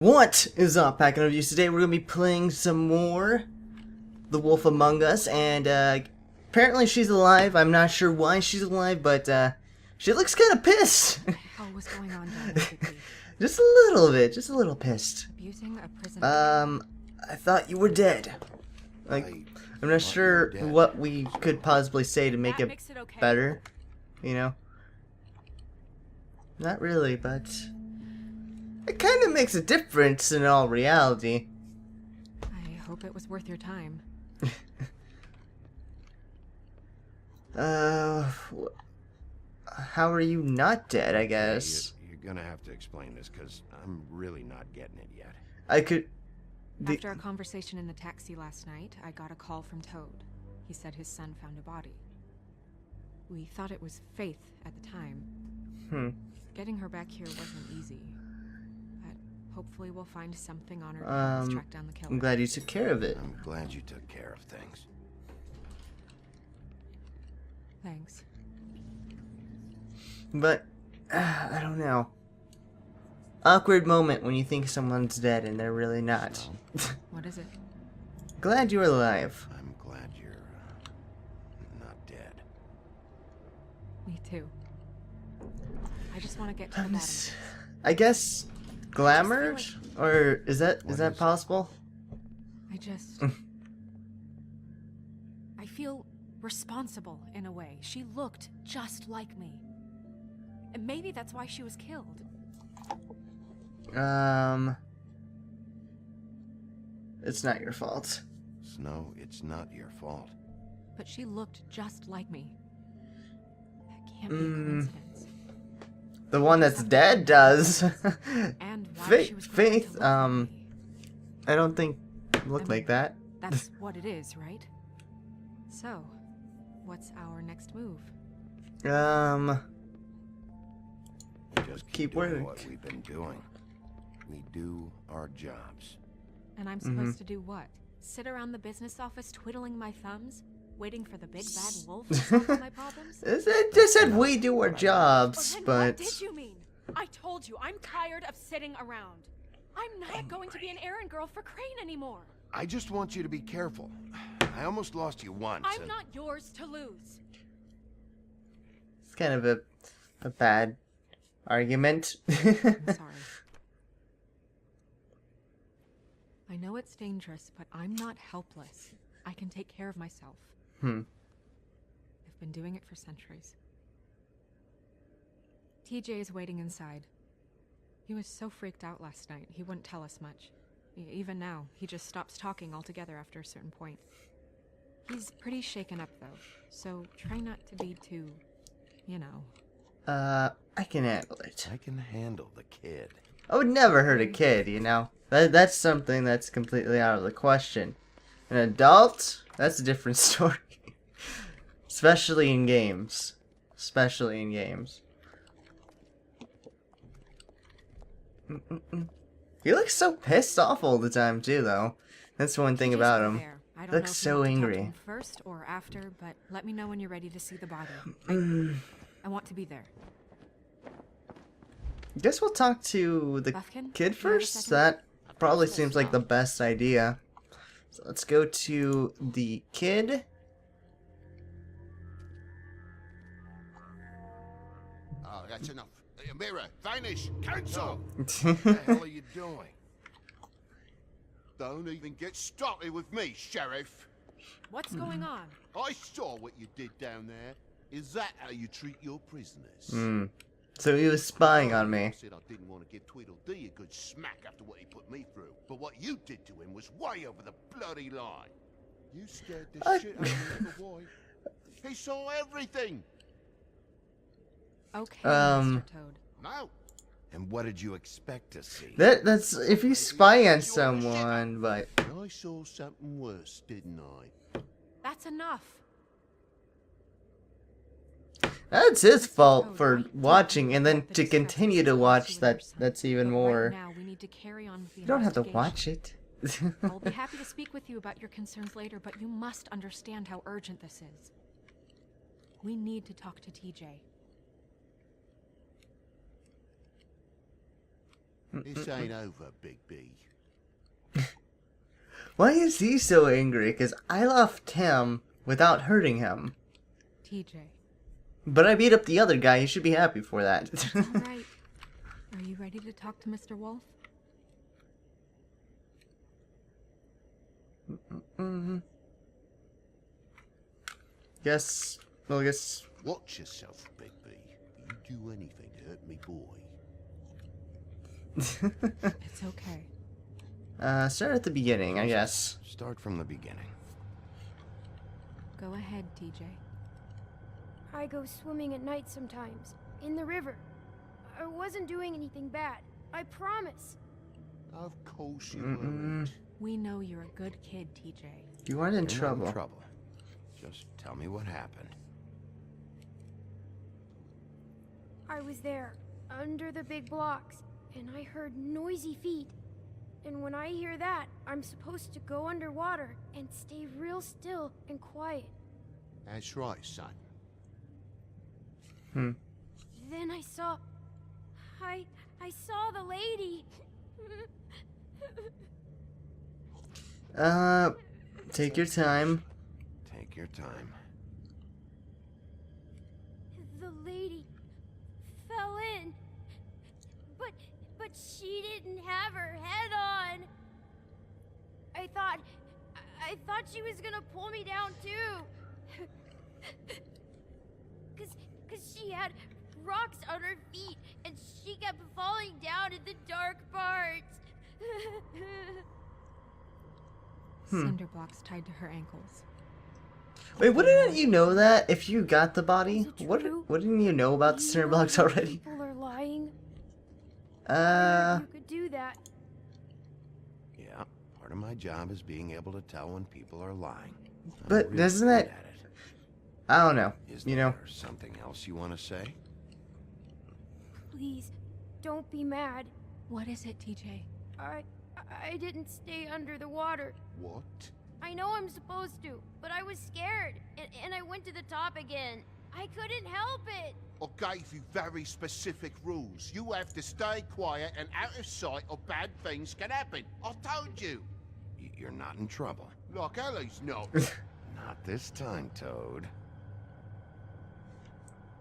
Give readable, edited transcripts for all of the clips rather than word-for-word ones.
What is up, Pack Interviews? Today we're going to be playing some more The Wolf Among Us, and apparently she's alive. I'm not sure why she's alive, but she looks kind of pissed. What the hell was going on domestically? Just a little bit, just a little pissed. Abusing a prison. I thought you were dead. Like, I'm not sure what we could possibly say to make it okay. better, you know? Not really, but it kind of makes a difference in all reality. I hope it was worth your time. How are you not dead, I guess? You're gonna have to explain this, because I'm really not getting it yet. I could... After our conversation in the taxi last night, I got a call from Toad. He said his son found a body. We thought it was Faith at the time. Getting her back here wasn't easy. But hopefully we'll find something on her to help us track down the killer. I'm glad you took care of it. I'm glad you took care of things. Thanks. But, I don't know. Awkward moment when you think someone's dead and they're really not. What is it? Glad you're alive. I'm glad you're not dead. Me too. I just want to get to the bottom of it. I guess glamour? Or is that possible? I feel responsible in a way. She looked just like me. And maybe that's why she was killed. It's not your fault. Snow, it's not your fault. But she looked just like me. That can't be a coincidence. The one that's dead does. And why she was Faith, I I don't think looked like that. That's what it is, right? So, what's our next move? Just keep doing working. what we've been doing. We do our jobs. And I'm supposed to do what? Sit around the business office twiddling my thumbs? Waiting for the big bad wolf to solve my problems? It just said we do our jobs, Well, then but... what did you mean? I told you, I'm tired of sitting around. I'm not going to be an errand girl for Crane anymore. I just want you to be careful. I almost lost you once. I'm not yours to lose. It's kind of a bad argument. I'm sorry. I know it's dangerous, but I'm not helpless. I can take care of myself. I've been doing it for centuries. TJ is waiting inside. He was so freaked out last night, he wouldn't tell us much. Even now, he just stops talking altogether after a certain point. He's pretty shaken up, though, so try not to be too, you know. I can handle it. I can handle the kid. I would never hurt a kid, you know? That's something that's completely out of the question. An adult? That's a different story. Especially in games. Especially in games. He looks so pissed off all the time, too, though. That's one thing about him. I don't He looks so angry. First or after, but let me know when you're ready to see the body. I want to be there. Guess we'll talk to the Buffkin, kid can I have a first. second? That probably seems like the best idea. So let's go to the kid. Oh, that's enough. Mirror, vanish, cancel! What the hell are you doing? Don't even get started with me, Sheriff. What's going on? I saw what you did down there. Is that how you treat your prisoners? So he was spying on me. I said I didn't want to give Tweedledee a good smack after what he put me through. But what you did to him was way over the bloody line. You scared the shit out of the boy. He saw everything. Okay, Mr. Toad. No. And what did you expect to see? That's if you spy on someone, but I saw something worse, didn't I? That's enough. that's his fault for watching, and then to continue to watch that's even more. Right now, we need to carry on with the You don't have to investigation. watch it. I'll be happy to speak with you about your concerns later, but you must understand how urgent this is. We need to talk to TJ. This ain't over, Big B. Why is he so angry? Because I left him without hurting him. TJ. But I beat up the other guy. You should be happy for that. All right. Are you ready to talk to Mr. Wolf? Guess. Well, I guess. Watch yourself, Big B. You do anything to hurt me, boy. It's okay. Start at the beginning, I guess. Start from the beginning. Go ahead, TJ. I go swimming at night sometimes, in the river. I wasn't doing anything bad, I promise. Of course you weren't. We know you're a good kid, TJ. You aren't in You're trouble. not in trouble. Just tell me what happened. I was there, under the big blocks, and I heard noisy feet. And when I hear that, I'm supposed to go underwater and stay real still and quiet. That's right, son. Then I saw the lady. Take your time. Take your time. The lady fell in. But she didn't have her head on. I thought she was gonna pull me down too. Cause she had rocks on her feet and she kept falling down in the dark parts. Cinder blocks tied to her ankles. Wait, wouldn't you know that if you got the body? Is it true? What didn't you know about the You cinder know blocks when already? People are lying. I heard you could do that. Yeah, part of my job is being able to tell when people are lying. I'm But really doesn't good that- at it. I don't know. Is You know. there something else you want to say? Please, don't be mad. What is it, TJ? I didn't stay under the water. What? I know I'm supposed to, but I was scared, and I went to the top again. I couldn't help it. I gave you very specific rules. You have to stay quiet and out of sight or bad things can happen. I told you. You're not in trouble. Like Ellie's not. Not this time, Toad.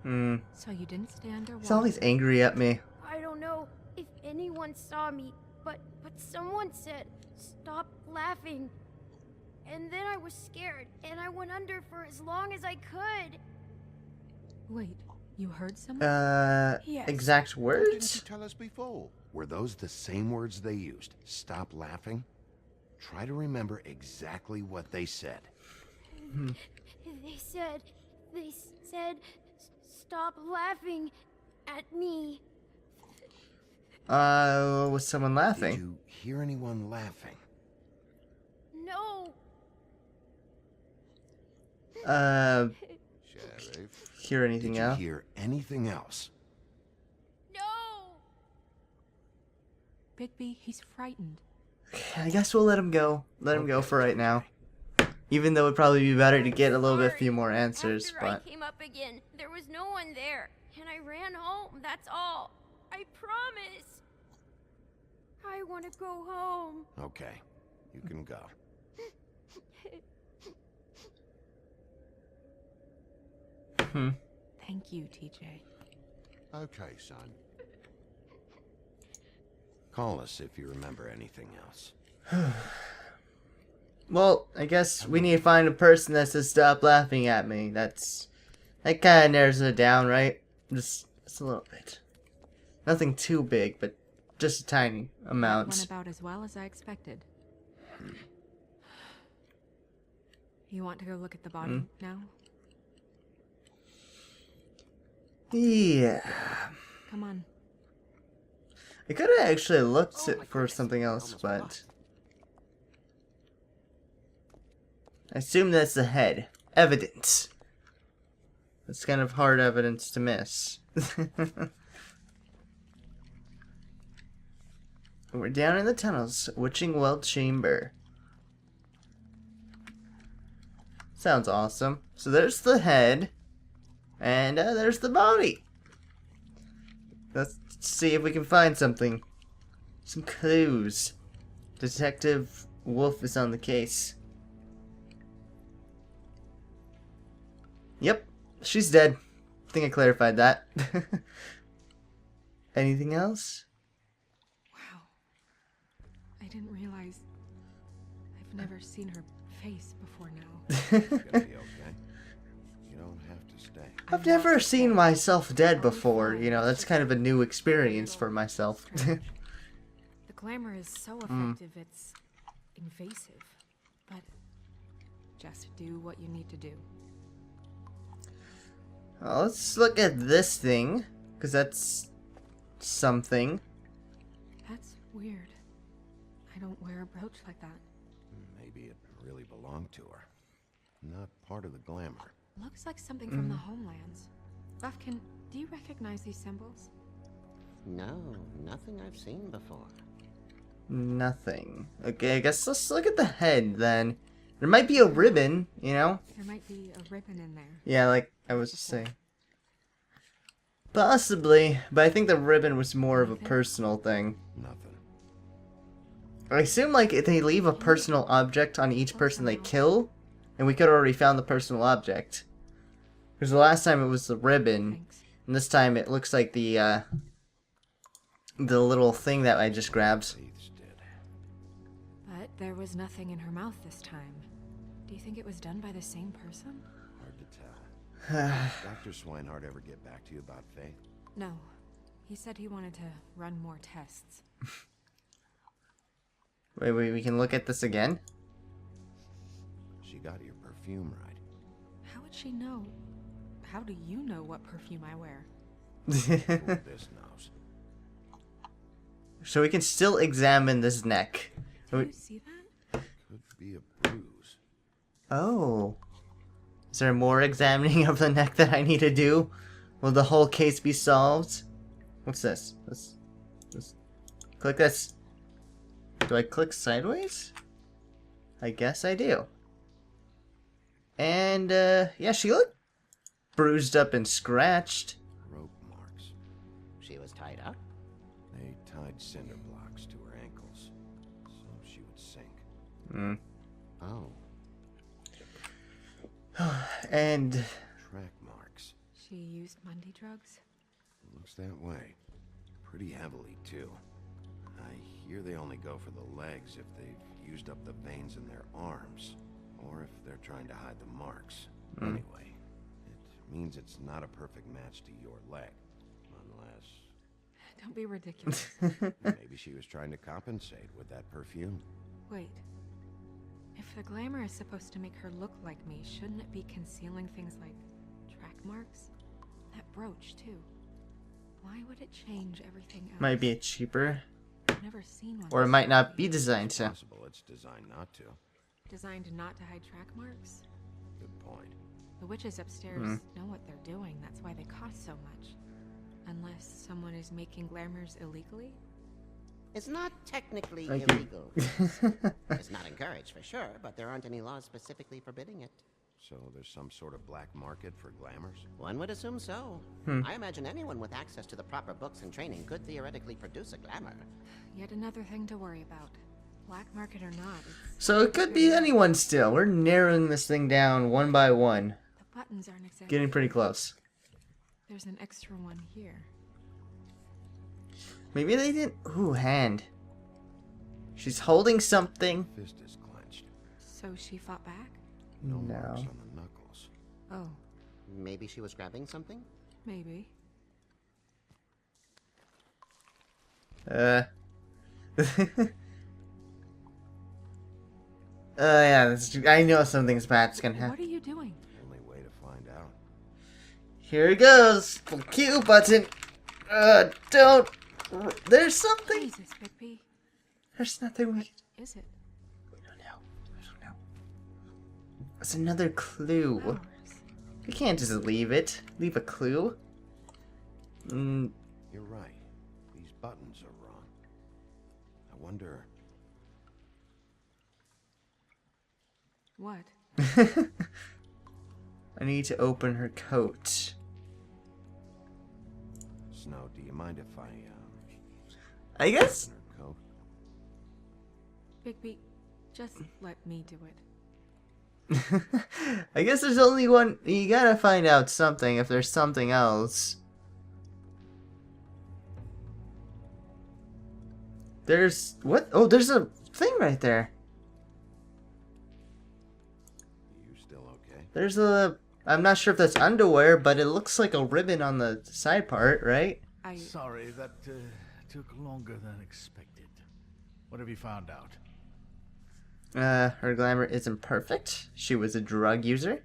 So you didn't stay underwater? He's always angry at me. I don't know if anyone saw me, but someone said, "Stop laughing." And then I was scared, and I went under for as long as I could. Wait, you heard someone? Yes. Exact Why didn't you words? tell us before? Were those the same words they used? Stop laughing? Try to remember exactly what they said. They said, "Stop laughing at me." Was someone Did laughing? you hear anyone laughing? No. Sheriff. Hear anything Did you else? hear anything else? No. Bigby, he's frightened. I guess we'll let him go. Let him go for right now. Even though it'd probably be better to get a little bit few more answers, After but I came up again, there was no one there, and I ran home. That's all. I promise. I want to go home. Okay, you can go. Thank you, TJ. Okay, son. Call us if you remember anything else. well, I guess we need to find a person that says stop laughing at me. That kind of narrows it down, right? Just a little bit. Nothing too big, but just a tiny That amount. went about as well as I expected. You want to go look at the body now? Yeah. Come on. I could have actually looked for something else, but I assume that's the head. Evidence. That's kind of hard evidence to miss. We're down in the tunnels, Witching Well Chamber. Sounds awesome. So there's the head, and there's the body. Let's see if we can find something Some clues. Detective Wolf is on the case. Yep, she's dead. I think I clarified that. Anything else? Wow. I didn't realize I've never seen her face before now. It's gonna be okay. You don't have to stay. I've never seen myself dead before, you know, that's kind of a new experience for myself. Strange. The glamour is so effective, it's invasive. But just do what you need to do. Well, let's look at this thing, because that's something. That's weird. I don't wear a brooch like that. Maybe it really belonged to her. Not part of the glamour. Looks like something from the homelands. Buffkin, do you recognize these symbols? No, nothing I've seen before. Nothing. Okay, I guess let's look at the head then. There might be a ribbon, you know? There might be a ribbon in there. Yeah, like I was saying. Possibly, but I think the ribbon was more of a personal thing. Nothing. I assume like if they leave a personal object on each person they kill, and we could have already found the personal object. Because the last time it was the ribbon, Thanks. and this time it looks like the little thing that I just grabbed. Faith's dead. But there was nothing in her mouth this time. Do you think it was done by the same person? Hard to tell. Dr. Swinehart ever get back to you about Faith? No. He said he wanted to run more tests. Wait, we can look at this again? She got your perfume right. How would she know? How do you know what perfume I wear? Fool this knows. So we can still examine this neck. Do you see that? Could be a bruise. Oh. Is there more examining of the neck that I need to do? Will the whole case be solved? What's this? Let's click this. Do I click sideways? I guess I do. And, yeah, she looked bruised up and scratched. Rope marks. She was tied up? They tied cinder blocks to her ankles, so she would sink. Hmm. Oh. And Track marks. She used Mundy drugs? Looks that way. Pretty heavily, too. I hear they only go for the legs if they've used up the veins in their arms, or if they're trying to hide the marks. Anyway, it means it's not a perfect match to your leg, unless Don't be ridiculous. maybe she was trying to compensate with that perfume. Wait. If the glamour is supposed to make her look like me, shouldn't it be concealing things like track marks? That brooch, too. Why would it change everything else? might be cheaper. I've never seen one. Or it this might not big. be designed to. Possible it's designed not to. Designed not to hide track marks? Good point. The witches upstairs know what they're doing. That's why they cost so much. Unless someone is making glamours illegally? It's not technically Thank you. illegal. It's not encouraged for sure, but there aren't any laws specifically forbidding it. So there's some sort of black market for glamours? One would assume so. I imagine anyone with access to the proper books and training could theoretically produce a glamour. Yet another thing to worry about. Black market or not, it's... So it could be anyone still. We're narrowing this thing down one by one. The buttons aren't exactly... Getting pretty close. There's an extra one here. Maybe they didn't... Ooh, hand. She's holding something. Fist is clenched. So she fought back? No marks No. on the knuckles. Oh, Maybe she was grabbing something? maybe. Yeah, I know something's bad's gonna What happen. are you doing? Only way to find out. Here it goes. Q button. Don't. There's something. Jesus, Bigby. There's nothing we. Is it? We don't know. We don't know. It's another clue. Flowers. We can't just leave it. Leave a clue. You're right. These buttons are wrong. I wonder... What? I need to open her coat. Snow, do you mind if I I guess. open her coat? Bigby, just let me do it. I guess there's only one. You gotta find out something if there's something else. There's what? Oh, there's a thing right there. You still okay? There's a. I'm not sure if that's underwear, but it looks like a ribbon on the side part, right? Sorry, that took longer than expected. What have you found out? Her glamour isn't perfect. She was a drug user.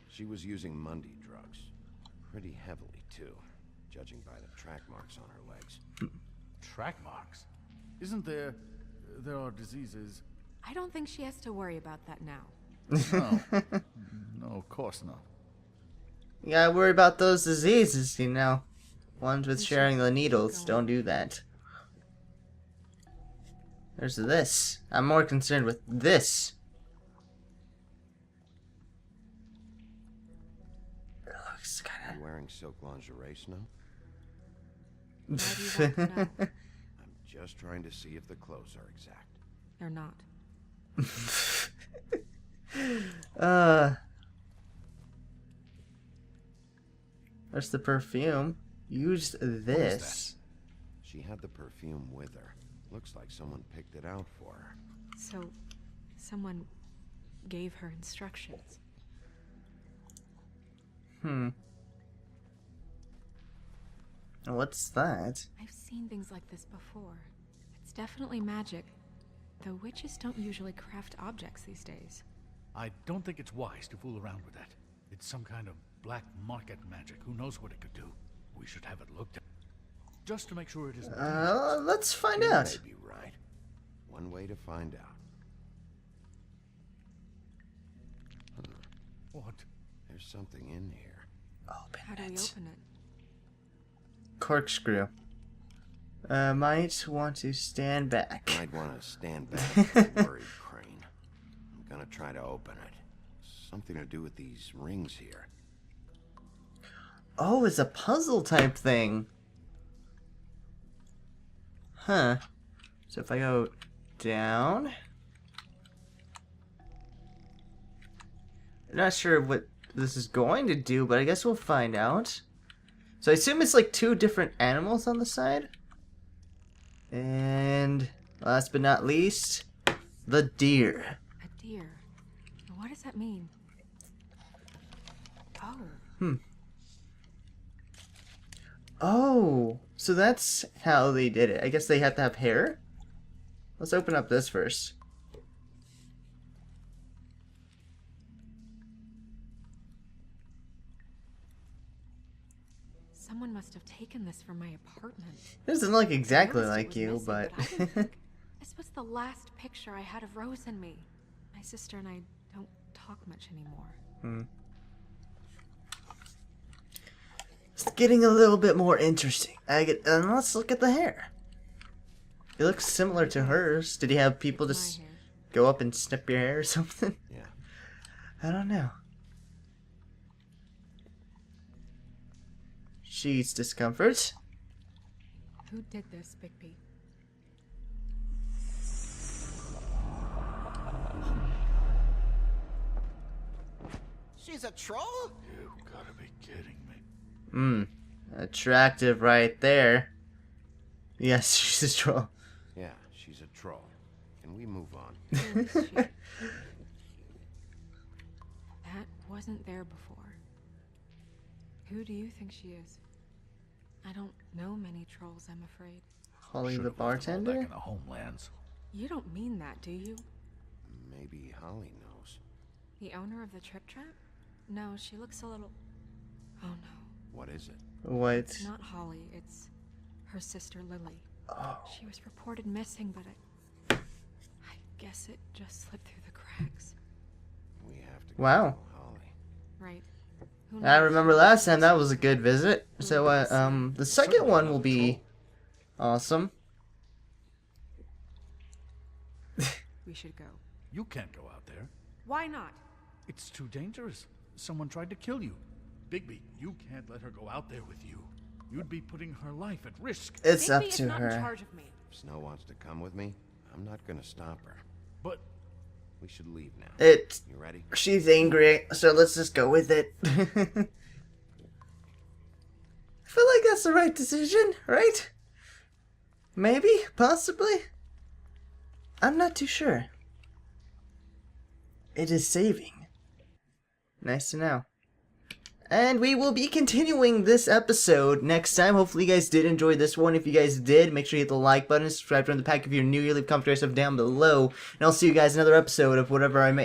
She was using Mundy drugs. Pretty heavily, too. Judging by the track marks on her legs. Track marks? Isn't there... there are diseases... I don't think she has to worry about that now. No. No, of course not. You gotta worry about those diseases, you know. Ones with sharing the needles. Don't do that. There's this. I'm more concerned with this. It looks Are you wearing silk lingerie, Snow? Why do you want to know? I'm just trying to see if the clothes are exact. They're not. There's the perfume. Use this. She had the perfume with her. Looks like someone picked it out for her. So, someone gave her instructions. What's that? I've seen things like this before. It's definitely magic. Though witches don't usually craft objects these days. I don't think it's wise to fool around with that. It's some kind of black market magic. Who knows what it could do? We should have it looked at. Just to make sure it isn't. Let's find You out. may be right. One way to find out. What? There's something in here. Open How do we it. open it? Corkscrew. Might want to stand back. Might want to stand back, you worried crane. I'm gonna try to open it. Something to do with these rings here. Oh, it's a puzzle type thing. Huh. So if I go down... I'm not sure what this is going to do, but I guess we'll find out. So I assume it's like two different animals on the side. And last but not least, the deer. A deer. What does that mean? Oh. Oh, so that's how they did it. I guess they had to have hair? Let's open up this first. Someone must have taken this from my apartment. It doesn't look exactly I noticed it like was you, missing, but... I didn't think... This was the last picture I had of Rose and me. My sister and I don't talk much anymore. It's getting a little bit more interesting. And let's look at the hair. It looks similar to hers. Did you have people It's just my hair. go up and snip your hair or something? Yeah. I don't know. She's discomfort. Who did this, Bigby? She's a troll? You gotta be kidding me. Attractive right there. Yes, she's a troll. Yeah, she's a troll. Can we move on? Who is she? That wasn't there before. Who do you think she is? I don't know many trolls, I'm afraid. Holly the Should've left them all bartender? back in the homelands. You don't mean that, do you? Maybe Holly knows. The owner of the Trip Trap? No, she looks a little... Oh no. What is it? What? It's not Holly, it's her sister Lily. Oh. She was reported missing, but I guess it just slipped through the cracks. We have to go Wow. tell Holly. Right. Who I knows? remember last time that was a good visit. So, the second one will be awesome. We should go. You can't go out there. Why not? It's too dangerous. Someone tried to kill you. Bigby, you can't let her go out there with you. You'd be putting her life at risk. It's up Bigby is to not in her. charge of me. If Snow wants to come with me, I'm not gonna stop her. But We should leave now. It. You ready? She's angry, so let's just go with it. I feel like that's the right decision, right? Maybe? Possibly? I'm not too sure. It is saving. Nice to know. And we will be continuing this episode next time. Hopefully you guys did enjoy this one. If you guys did, make sure you hit the like button, subscribe to the pack if you're new, leave a comment for yourself down below. And I'll see you guys in another episode of whatever I make.